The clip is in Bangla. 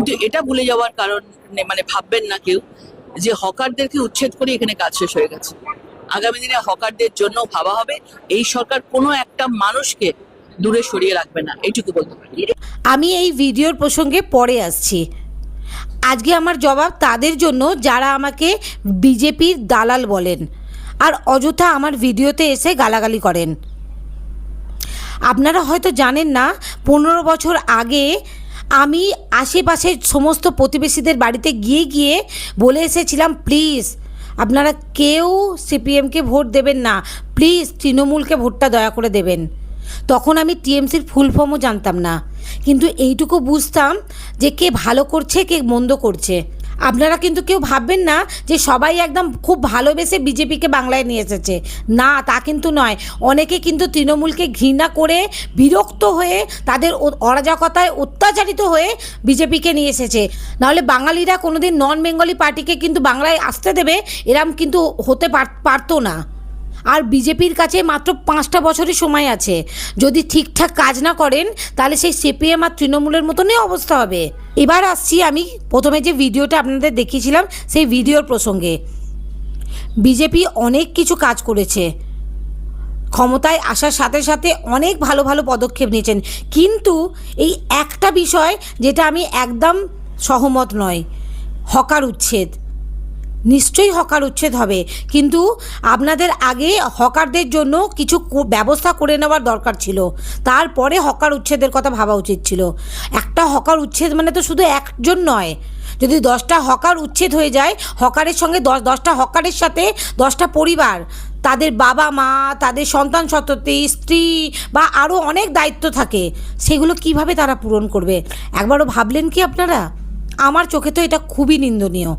কিন্তু এটা ভুলে যাওয়ার কারণ মানে ভাববেন না কেউ যে হকারদেরকে উচ্ছেদ করে এখানে কাজ শেষ হয়ে গেছে। আগামী দিনে হকারদের জন্য ভাবা হবে। এই সরকার কোনো একটা মানুষকে দূরে সরিয়ে রাখবে না, এইটুকু বলতে পারি। আমি এই ভিডিওর প্রসঙ্গে পরে আসছি। আজকে আমার জবাব তাদের জন্য যারা আমাকে বিজেপির দালাল বলেন আর অযথা আমার ভিডিওতে এসে গালাগালি করেন। আপনারা হয়তো জানেন না, 15 বছর আগে আমি আশেপাশের সমস্ত প্রতিবেশীদের বাড়িতে গিয়ে গিয়ে বলে এসেছিলাম, প্লিজ আপনারা কেউ সিপিএমকে ভোট দেবেন না, প্লিজ তৃণমূলকে ভোটটা দয়া করে দেবেন। তখন আমি টিএমসির ফুল ফর্মও জানতাম না, কিন্তু এইটুকু বুঝতাম যে কে ভালো করছে কে মন্দ করছে। আপনারা কিন্তু কেউ ভাববেন না যে সবাই একদম খুব ভালোবেসে বিজেপিকে বাংলায় নিয়ে এসেছে, না তা কিন্তু নয়। অনেকে কিন্তু তৃণমূলকে ঘৃণা করে বিরক্ত হয়ে তাদের অরাজকতায় অত্যাচারিত হয়ে বিজেপিকে নিয়ে এসেছে। নাহলে বাঙালিরা কোনোদিন নন বেঙ্গলি পার্টিকে কিন্তু বাংলায় আসতে দেবে এরম কিন্তু হতে পারতো না। আর বিজেপির কাছে মাত্র 5টা বছরের সময় আছে, যদি ঠিকঠাক কাজ না করেন তাহলে সেই সিপিএম আর তৃণমূলের মতনই অবস্থা হবে। এবার আসছি আমি প্রথমে যে ভিডিওটা আপনাদের দেখিয়েছিলাম সেই ভিডিওর প্রসঙ্গে। বিজেপি অনেক কিছু কাজ করেছে, ক্ষমতায় আসার সাথে সাথে অনেক ভালো ভালো পদক্ষেপ নিয়েছেন, কিন্তু এই একটা বিষয় যেটা আমি একদম সহমত নয়, হকার উচ্ছেদ। নিশ্চয়ই হকার উচ্ছেদ হবে, কিন্তু আপনাদের আগে হকারদের জন্য কিছু ব্যবস্থা করে নেওয়ার দরকার ছিল, তারপরে হকার উচ্ছেদের কথা ভাবা উচিত ছিল। একটা হকার উচ্ছেদ মানে তো শুধু একজন নয়, যদি 10টা হকার উচ্ছেদ হয়ে যায়, হকারের সঙ্গে 10টা হকারের সাথে 10টা পরিবার, তাদের বাবা মা, তাদের সন্তান সন্ততি, স্ত্রী বা আরও অনেক দায়িত্ব থাকে, সেগুলো কিভাবে তারা পূরণ করবে? একবারও ভাবলেন কি আপনারা? আমার চোখে তো এটা খুবই নিন্দনীয়।